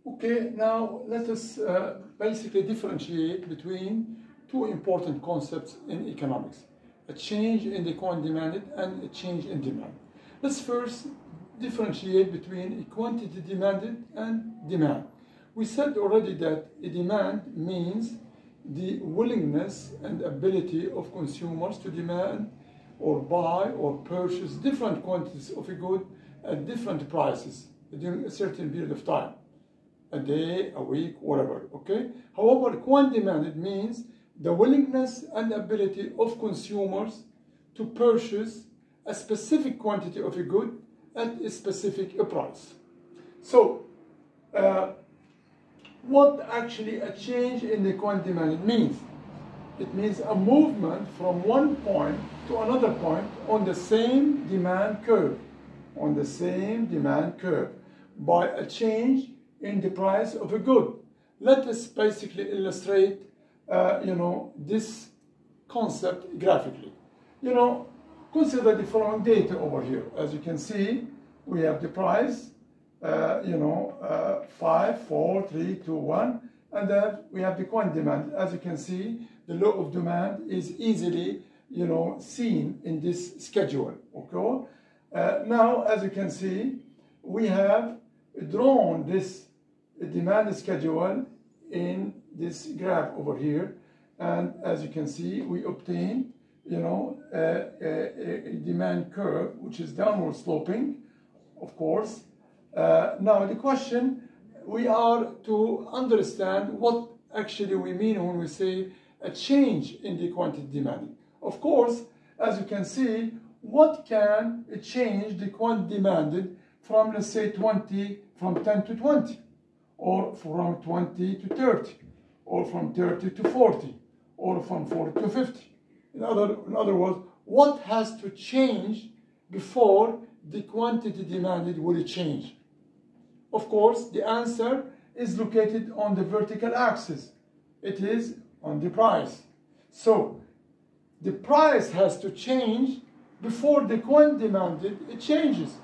Okay, now let us basically differentiate between two important concepts in economics: a change in the quantity demanded and a change in demand. Let's first differentiate between quantity demanded and demand. We said already that a demand means the willingness and ability of consumers to demand or buy or purchase different quantities of a good at different prices during a certain period of time, a day, a week, whatever, okay? However, quantity demanded means the willingness and ability of consumers to purchase a specific quantity of a good at a specific price. So, what actually a change in the quantity demanded means? It means a movement from one point to another point on the same demand curve, by a change in the price of a good. Let us basically illustrate, this concept graphically. Consider the following data over here. As you can see, we have the price, 5, 4, 3, 2, 1, and then we have the quantity demand. As you can see, the law of demand is easily, seen in this schedule. Okay. Now, as you can see, we have drawn this demand schedule in this graph over here, and as you can see, we obtain, a demand curve which is downward sloping, of course. Now the question, we are to understand what actually we mean when we say a change in the quantity demanded. Of course, as you can see, what can change the quantity demanded from, let's say, 10 to 20, or from 20 to 30, or from 30 to 40, or from 40 to 50. In other words, what has to change before the quantity demanded will change? Of course, the answer is located on the vertical axis. It is on the price. So, the price has to change before the quantity demanded, it changes.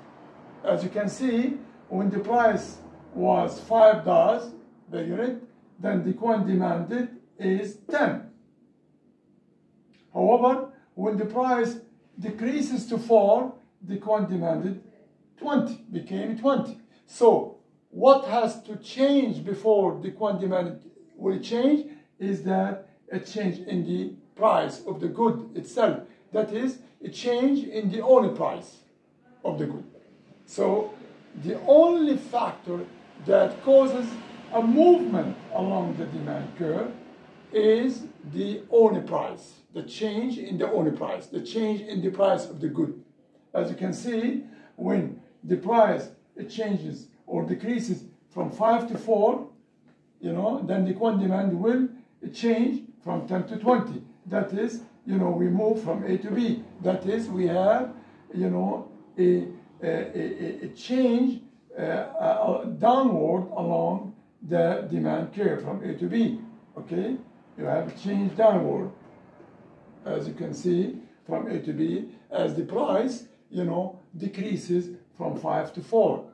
As you can see, when the price was $5 the unit, then the quantity demanded is 10. However, when the price decreases to 4, the quantity demanded 20, became 20. So, what has to change before the quantity demanded will change is that a change in the price of the good itself. That is, a change in the only price of the good. So, the only factor that causes a movement along the demand curve is the only price, the change in the only price, the change in the price of the good. As you can see, when the price it changes or decreases from 5 to 4, then the quantity demand will change from 10 to 20. That is, we move from A to B. That is, we have, a change downward along the demand curve from A to B. Okay, you have a change downward, as you can see, from A to B, as the price, decreases from 5 to 4.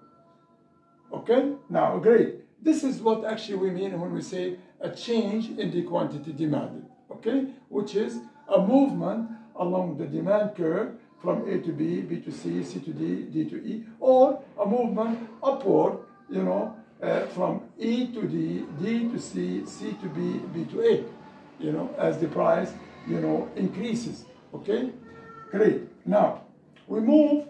Okay, now great. This is what actually we mean when we say a change in the quantity demanded. Okay, which is a movement along the demand curve from A to B, B to C, C to D, D to E, or a movement upward, from E to D, D to C, C to B, B to A, as the price, increases. Okay, great. Now, we move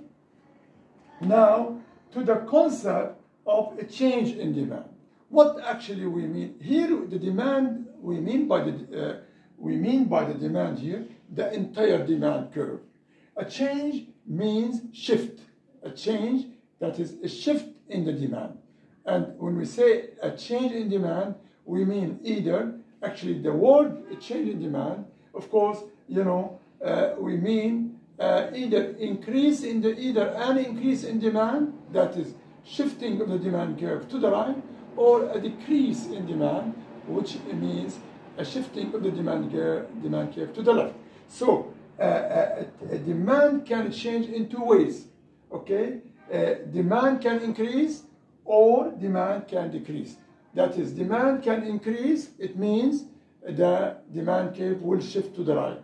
now to the concept of a change in demand. What actually we mean here? The demand we mean by the demand here the entire demand curve. A change means shift. A change, that is a shift in the demand. And when we say a change in demand, we mean either actually the word change in demand. Of course, we mean either an increase in demand, that is shifting of the demand curve to the right, or a decrease in demand, which means a shifting of the demand curve to the left. So a demand can change in two ways. Okay, demand can increase or demand can decrease. That is, demand can increase, it means the demand curve will shift to the right.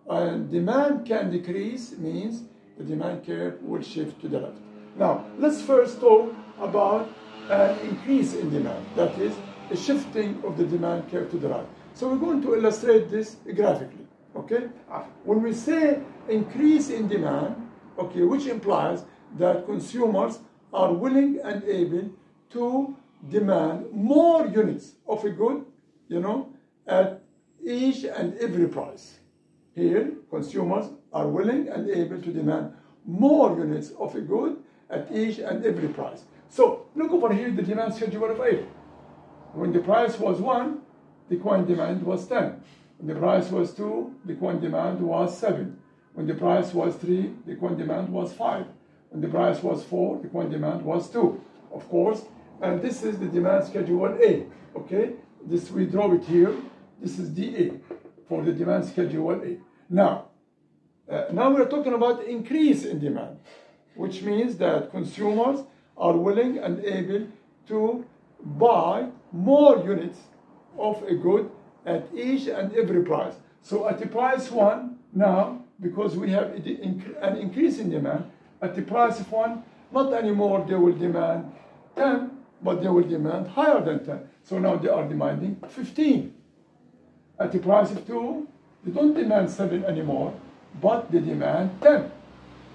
And demand can decrease means the demand curve will shift to the left. Now, let's first talk about an increase in demand. That is, a shifting of the demand curve to the right. So we're going to illustrate this graphically, okay? When we say increase in demand, okay, which implies that consumers are willing and able to demand more units of a good, at each and every price. Here, consumers are willing and able to demand more units of a good at each and every price. So look over here, the demand schedule of A. When the price was 1, the coin demand was 10. When the price was 2, the coin demand was 7. When the price was 3, the coin demand was 5. When the price was 4, the coin demand was 2. Of course, and this is the demand schedule A. Okay, this we draw it here. This is DA for the demand schedule A. Now we're talking about increase in demand, which means that consumers are willing and able to buy more units of a good at each and every price. So at the price 1, now, because we have an increase in demand, at the price of 1, not anymore they will demand 10, but they will demand higher than 10. So now they are demanding 15. At the price of 2, they don't demand 7 anymore, but they demand 10.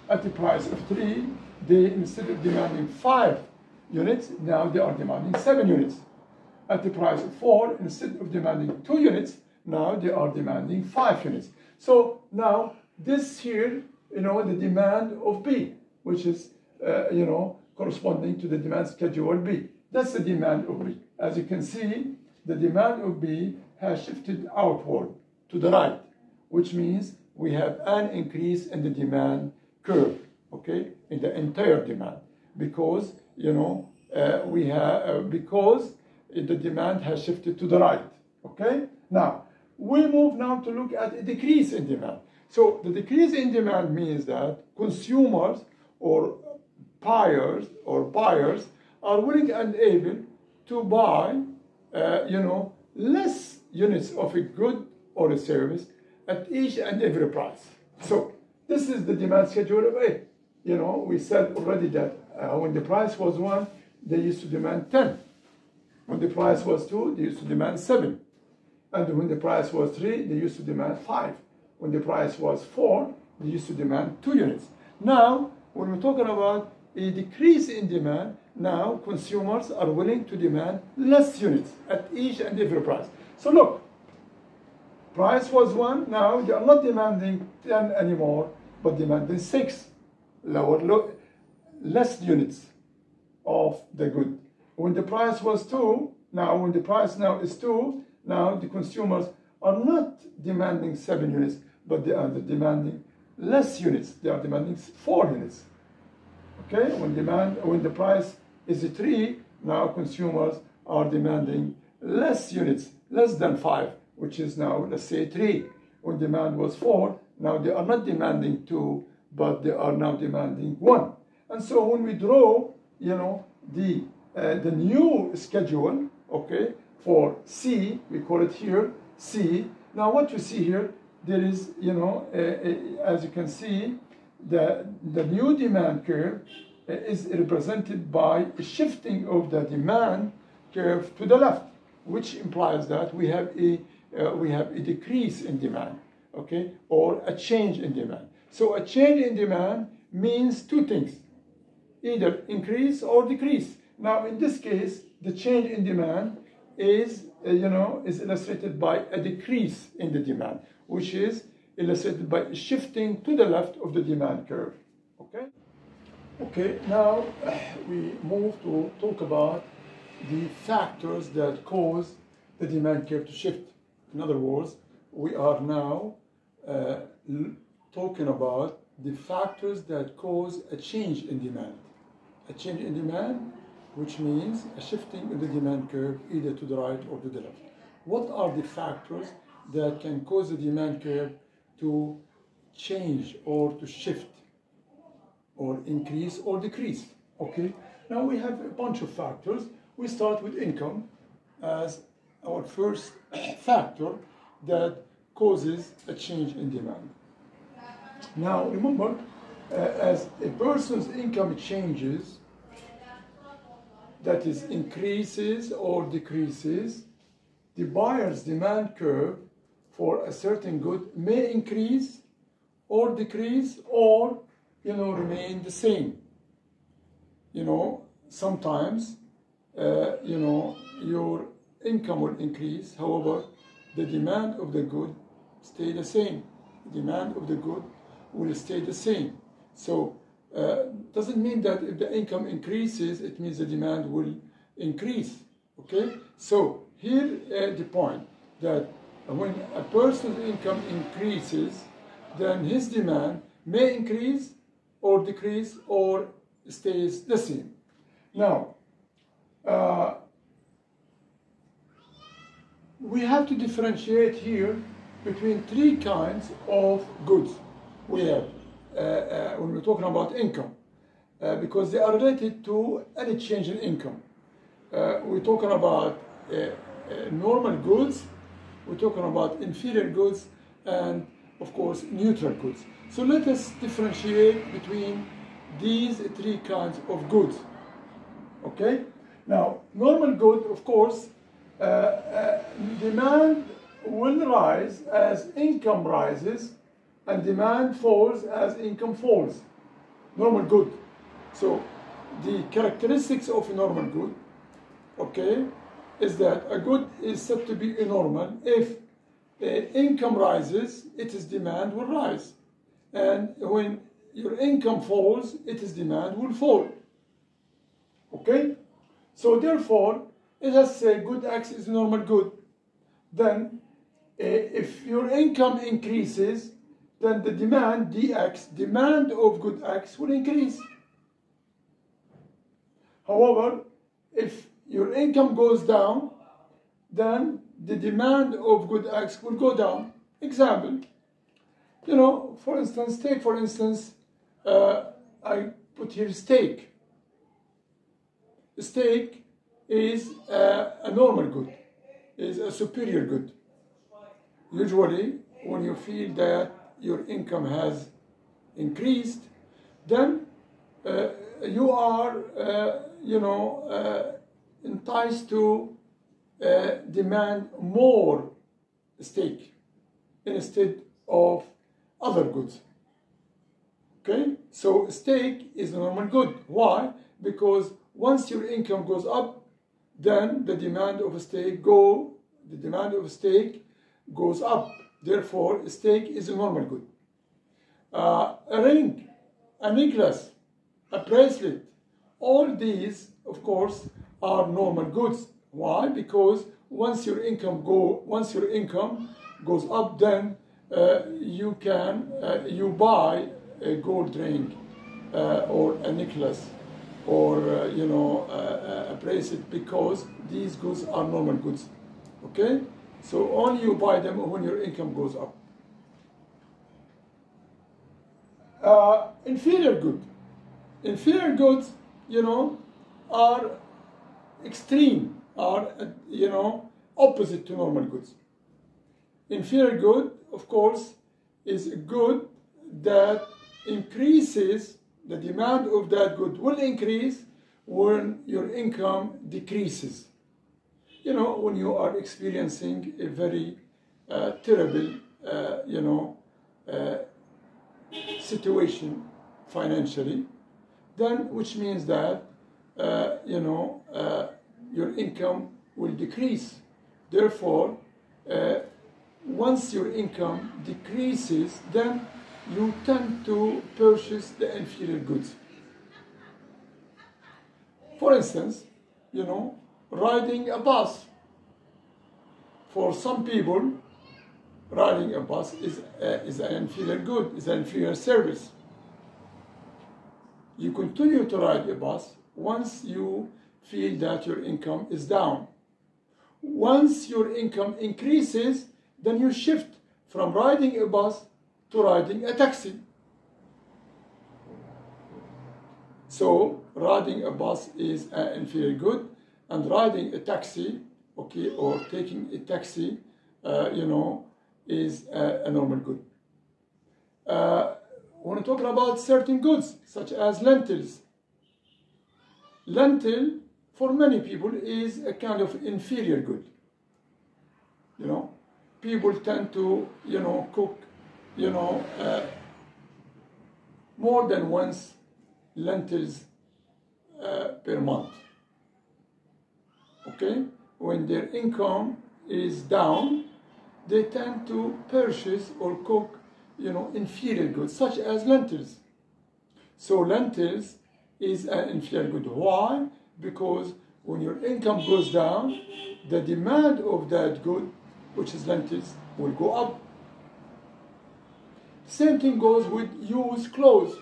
At the price of 3, they, instead of demanding 5 units, now they are demanding 7 units. At the price of 4, instead of demanding 2 units, now they are demanding 5 units. So now this here, the demand of B, which is, corresponding to the demand schedule B. That's the demand of B. As you can see, the demand of B has shifted outward to the right, which means we have an increase in the demand curve, okay, in the entire demand, because because the demand has shifted to the right, okay. Now we move to look at a decrease in demand. So the decrease in demand means that consumers or buyers are willing and able to buy, less units of a good or a service at each and every price. So this is the demand schedule of A. We said already that when the price was 1, they used to demand 10. When the price was 2, they used to demand 7. And when the price was 3, they used to demand 5. When the price was 4, they used to demand 2 units. Now, when we're talking about a decrease in demand, now consumers are willing to demand less units at each and every price. So look, price was 1, now they are not demanding 10 anymore, but demanding 6, less units of the good. When the price was 2, when the price now is 2, now the consumers are not demanding 7 units, but they are demanding less units. They are demanding 4 units. Okay, when the price is 3, now consumers are demanding less units, less than 5, which is now, let's say, 3. When demand was 4, now they are not demanding 2, but they are now demanding 1. And so when we draw, the new schedule, okay, for C, we call it here C. Now what you see here, there is, as you can see, the new demand curve is represented by a shifting of the demand curve to the left, which implies that we have a decrease in demand, okay, or a change in demand. So a change in demand means 2 things, either increase or decrease. Now in this case, the change in demand is illustrated by a decrease in the demand, which is illustrated by shifting to the left of the demand curve. Okay, now we move to talk about the factors that cause the demand curve to shift. In other words, we are now talking about the factors that cause a change in demand. A change in demand, which means a shifting in the demand curve either to the right or to the left. What are the factors that can cause the demand curve to change or to shift or increase or decrease? Okay, now we have a bunch of factors. We start with income. as our first factor that causes a change in demand. Now remember, as a person's income changes, that is increases or decreases, the buyer's demand curve for a certain good may increase or decrease or remain the same. Sometimes your income will increase, however the demand of the good stay the same. The demand of the good will stay the same. So doesn't mean that if the income increases, it means the demand will increase. Okay? So here the point that when a person's income increases, then his demand may increase or decrease or stays the same. Now, we have to differentiate here between three kinds of goods we have when we're talking about income, because they are related to any change in income. We're talking about normal goods, we're talking about inferior goods, and of course neutral goods. So let us differentiate between these three kinds of goods. Okay? Now, normal good, of course, demand will rise as income rises, and demand falls as income falls. Normal good. So the characteristics of a normal good, okay, is that a good is said to be normal if income rises, its demand will rise. And when your income falls, its demand will fall. Okay? So therefore, let us say good X is normal good. Then if your income increases, then the demand, dx, demand of good X will increase. However, if your income goes down, then the demand of good X will go down. Example, for instance, take for instance, I put here steak. Steak is a normal good, is a superior good. Usually, when you feel that your income has increased, then you are, enticed to demand more steak instead of other goods. Okay? So steak is a normal good. Why? Because once your income goes up, then the demand of steak goes up. Therefore, steak is a normal good. A ring, a necklace, a bracelet, all these, of course, are normal goods. Why? Because once your income goes up, then you buy a gold ring or a necklace or a bracelet, because these goods are normal goods. Okay? So only you buy them when your income goes up. Inferior good. Inferior goods, are extreme, are, opposite to normal goods. Inferior good, of course, is a good that increases, the demand of that good will increase when your income decreases. When you are experiencing a very terrible, situation financially, then which means that, your income will decrease. Therefore, once your income decreases, then you tend to purchase the inferior goods. For instance, riding a bus. For some people, riding a bus is an inferior good, is an inferior service. You continue to ride a bus once you feel that your income is down. Once your income increases, then you shift from riding a bus to riding a taxi. So riding a bus is an inferior good, and riding a taxi, okay, or taking a taxi, is a normal good. When we're talking about certain goods, such as lentils. Lentil, for many people, is a kind of inferior good. People tend to, cook, more than once lentils per month. Okay? When their income is down, they tend to purchase or cook, inferior goods, such as lentils. So lentils is an inferior good. Why? Because when your income goes down, the demand of that good, which is lentils, will go up. Same thing goes with used clothes.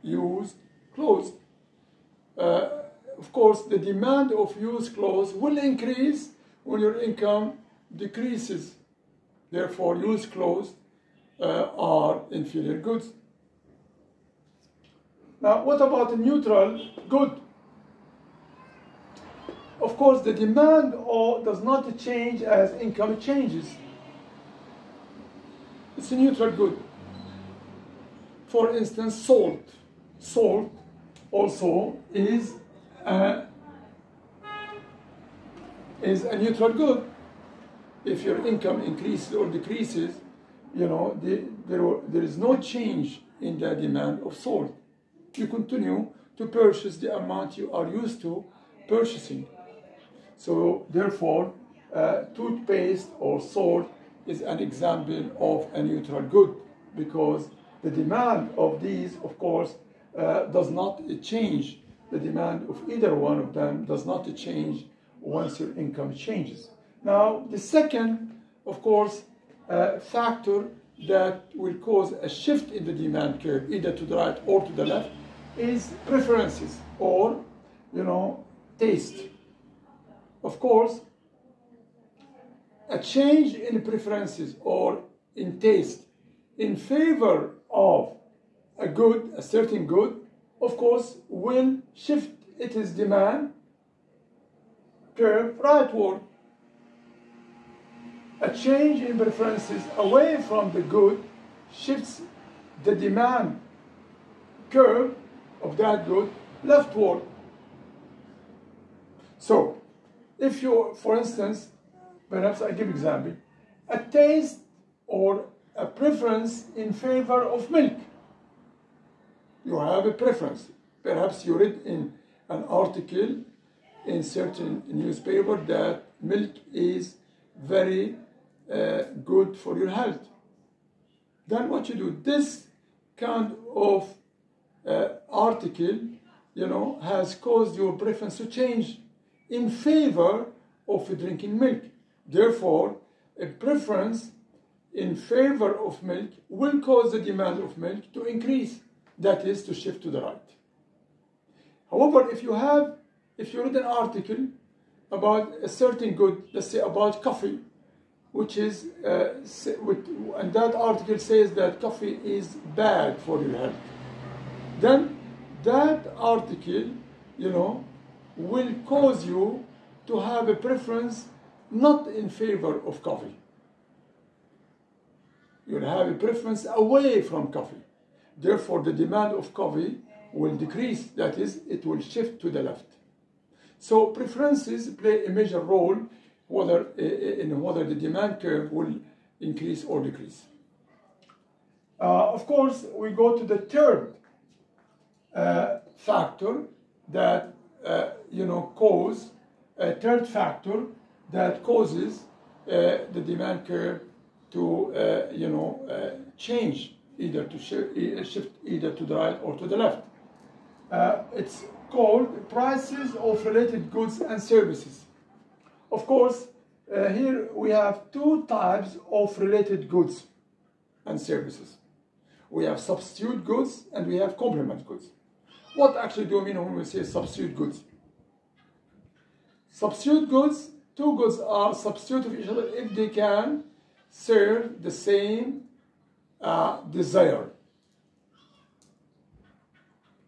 Used clothes. Of course, the demand of used clothes will increase when your income decreases. Therefore, used clothes are inferior goods. Now, what about a neutral good? Of course, the demand does not change as income changes. It's a neutral good. For instance, salt. Salt also is a neutral good. If your income increases or decreases, there is no change in the demand of salt. You continue to purchase the amount you are used to purchasing. So therefore, toothpaste or salt is an example of a neutral good, because the demand of these, of course, does not change. The demand of either one of them does not change once your income changes. Now, the second, of course, factor that will cause a shift in the demand curve, either to the right or to the left, is preferences or, taste. Of course, a change in preferences or in taste in favor of a certain good, of course, will shift its demand curve rightward. A change in preferences away from the good shifts the demand curve of that good leftward. So, if you, for instance, perhaps I give example, a taste or a preference in favor of milk. You have a preference. Perhaps you read in an article in certain newspaper that milk is very good for your health. Then what you do, this kind of article, has caused your preference to change in favor of drinking milk. Therefore, a preference in favor of milk will cause the demand of milk to increase, that is, to shift to the right. However, if you read an article about a certain good, let's say about coffee, which is, and that article says that coffee is bad for your health, then that article, will cause you to have a preference not in favor of coffee. You'll have a preference away from coffee. Therefore, the demand of coffee will decrease. That is, it will shift to the left. So preferences play a major role whether the demand curve will increase or decrease. Of course, we go to the third factor that causes the demand curve to change, either to shift either to the right or to the left. It's called prices of related goods and services. Of course, here we have two types of related goods and services. We have substitute goods and we have complement goods. What actually do we mean when we say substitute goods? Substitute goods, two goods are substitute of each other if they can serve the same desire.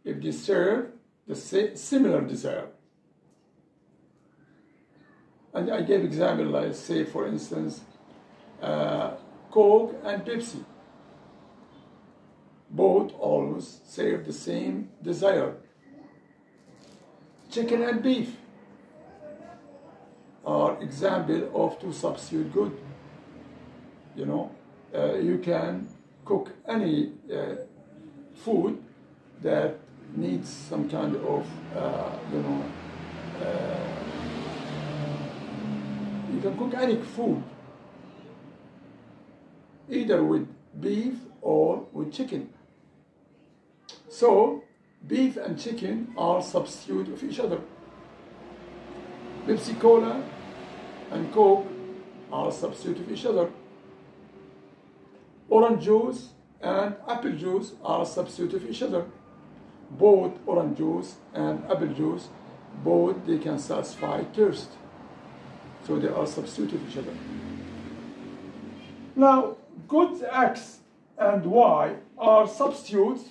If they serve the similar desire. And I gave example, like say for instance, Coke and Pepsi. Both always serve the same desire. Chicken and beef are example of two substitute goods. You know, you can cook any food that needs some kind of, you can cook any food either with beef or with chicken. So beef and chicken are substitute of each other. Pepsi Cola and Coke are substitute of each other. Orange juice and apple juice are substitute of each other. Both orange juice and apple juice, both they can satisfy thirst. So they are substitute of each other. Now, goods X and Y are substitutes.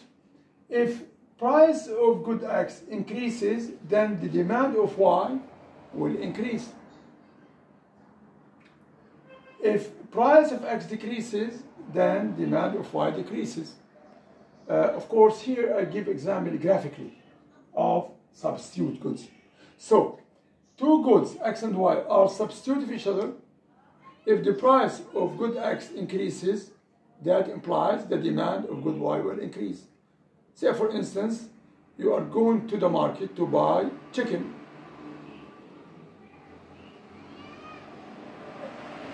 If price of good X increases, then the demand of Y will increase. If price of X decreases, then demand of Y decreases. Of course, here I give example graphically of substitute goods. So, two goods, X and Y, are substitute of each other. If the price of good X increases, that implies the demand of good Y will increase. Say, for instance, you are going to the market to buy chicken.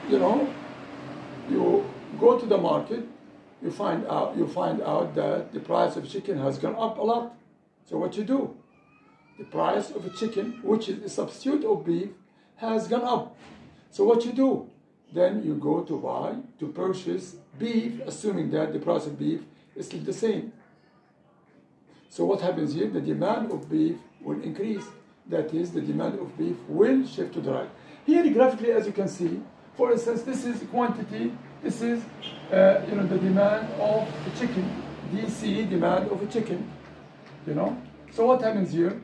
You know, you go to the market, you find out that the price of chicken has gone up a lot. So what you do? The price of a chicken, which is a substitute of beef, has gone up. So what you do? Then you go to purchase beef, assuming that the price of beef is still the same. So what happens here? The demand of beef will increase. That is, the demand of beef will shift to the right. Here graphically, as you can see, for instance, this is quantity. This is the demand of a chicken. DC, demand of a chicken. So what happens here?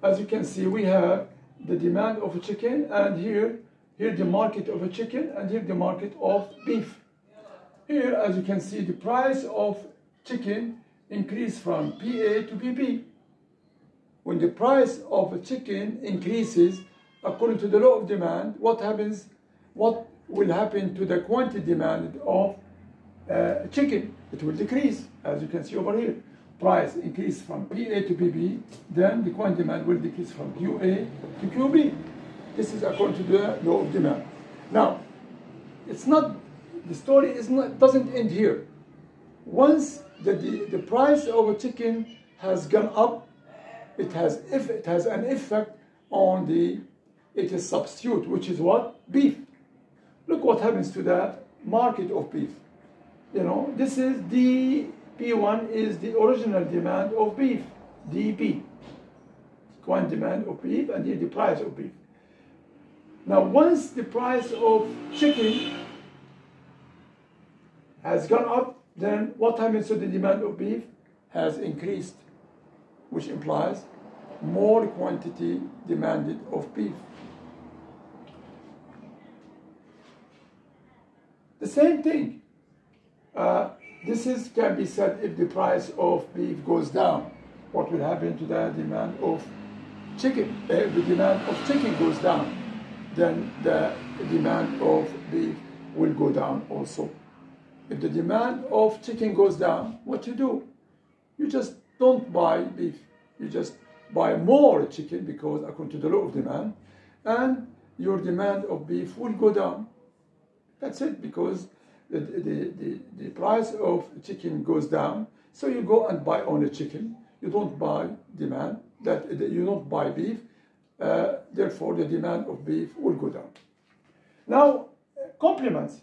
As you can see, we have the demand of a chicken, and here the market of a chicken, and here the market of beef. Here, as you can see, the price of chicken increased from PA to PP. When the price of a chicken increases according to the law of demand, what happens? What will happen to the quantity demanded of chicken? It will decrease, as you can see over here. Price increase from PA to PP, then the quantity demand will decrease from QA to QB. This is according to the law of demand. Now, the story doesn't end here. Once the price of a chicken has gone up, it has an effect on its substitute, which is what? Beef. Look what happens to the market of beef. This is P1 is the original demand of beef, DP, quantity demand of beef, and here the price of beef. Now, once the price of chicken has gone up, then what happens to the demand of beef? Has increased, which implies more quantity demanded of beef. The same thing. This can be said if the price of beef goes down. What will happen to the demand of chicken? If the demand of chicken goes down, then the demand of beef will go down also. If the demand of chicken goes down, what you do? You just don't buy beef. You just buy more chicken because according to the law of demand, and your demand of beef will go down. That's it, because the price of chicken goes down, so you go and buy only chicken. You don't buy you don't buy beef. Therefore, the demand of beef will go down. Now, complements.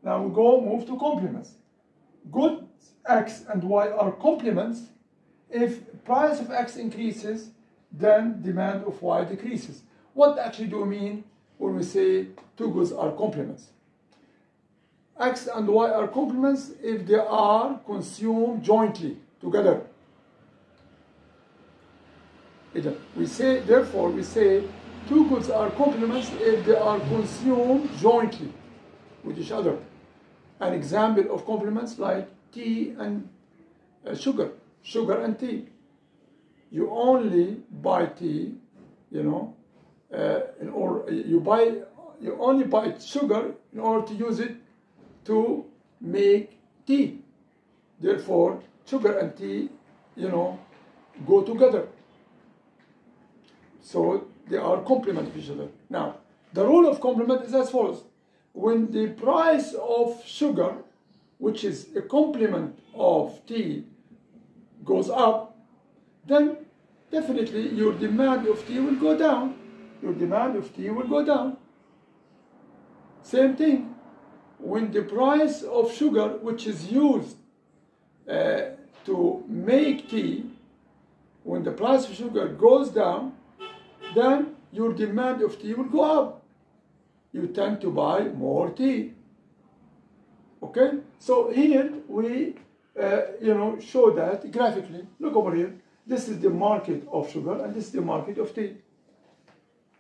Now we move to complements. Goods X and Y are complements. If price of X increases, then demand of Y decreases. What actually do we mean when we say two goods are complements? X and Y are complements if they are consumed jointly, together. Therefore, we say two goods are complements if they are consumed jointly with each other. An example of complements like tea and sugar and tea. You only buy tea, you only buy sugar in order to use it to make tea. Therefore, sugar and tea, go together. So they are complement of each other. Now, the rule of complement is as follows. When the price of sugar, which is a complement of tea, goes up, then definitely your demand of tea will go down. Your demand of tea will go down. Same thing. When the price of sugar, which is used to make tea, when the price of sugar goes down, then your demand of tea will go up. You tend to buy more tea. Okay? So here we, show that graphically. Look over here. This is the market of sugar and this is the market of tea.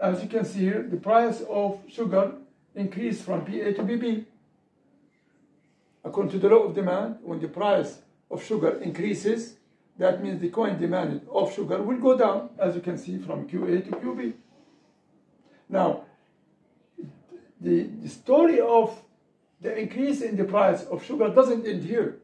As you can see here, the price of sugar increased from PA to BB. According to the law of demand, when the price of sugar increases, that means the coin demanded of sugar will go down, as you can see, from QA to QB. Now, the story of the increase in the price of sugar doesn't end here.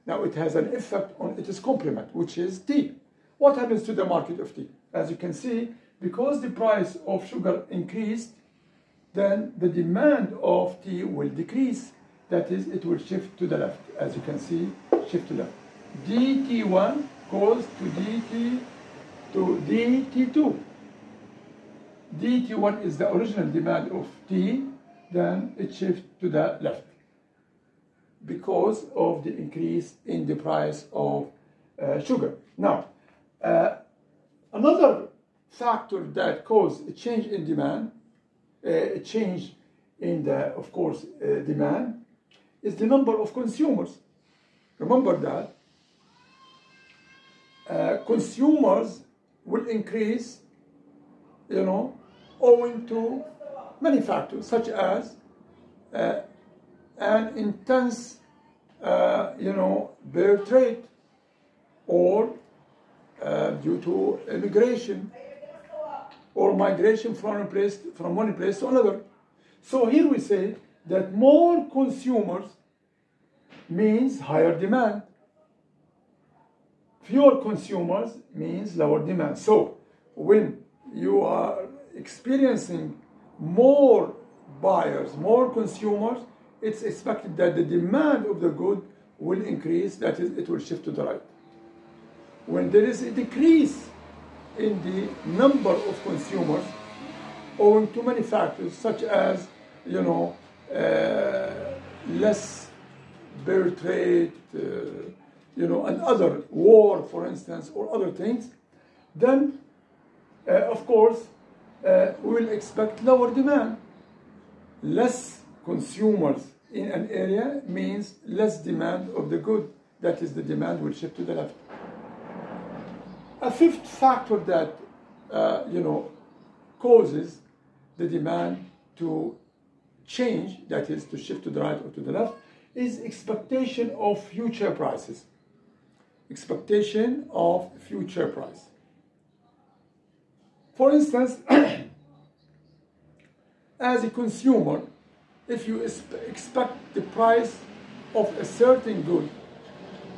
Now, it has an effect on its complement, which is tea. What happens to the market of tea? As you can see, because the price of sugar increased, then the demand of tea will decrease. That is, it will shift to the left. As you can see, shift to left. DT1 goes to DT2. DT1 is the original demand of tea, then it shifts to the left because of the increase in the price of sugar. Now, another factor that causes a change in demand, a change in the, of course, demand, is the number of consumers. Remember that consumers will increase, owing to many factors, such as an intense, birth rate, or due to immigration or migration from one place to another. So here we say that more consumers means higher demand. Fewer consumers means lower demand. So when you are experiencing more buyers, more consumers, it's expected that the demand of the good will increase, that is, it will shift to the right. When there is a decrease in the number of consumers, owing to many factors, such as, less birth rate, and other war, for instance, or other things, then, of course, we will expect lower demand. Less consumers in an area means less demand of the good. That is, the demand will shift to the left. A fifth factor that, causes the demand to change, that is, to shift to the right or to the left, is expectation of future prices. Expectation of future price. For instance, as a consumer, if you expect the price of a certain good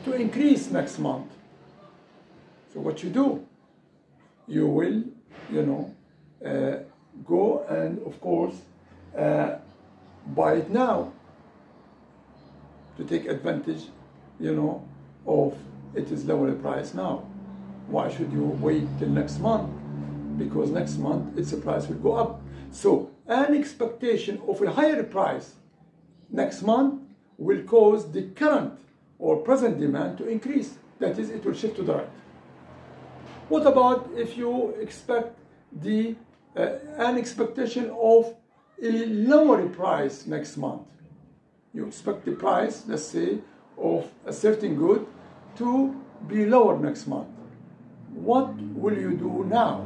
to increase next month, so what you do? You will, go and, of course, buy it now to take advantage, of it is lower price now. Why should you wait till next month? Because next month its price will go up. So an expectation of a higher price next month will cause the current or present demand to increase. That is, it will shift to the right. What about if you expect an expectation of a lower price next month? You expect the price, let's say, of a certain good to be lower next month. What will you do now?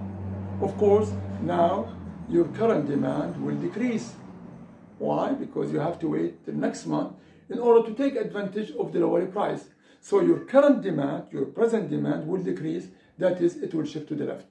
Of course, now your current demand will decrease. Why? Because you have to wait till next month in order to take advantage of the lower price. So your current demand, your present demand will decrease. That is, it will shift to the left.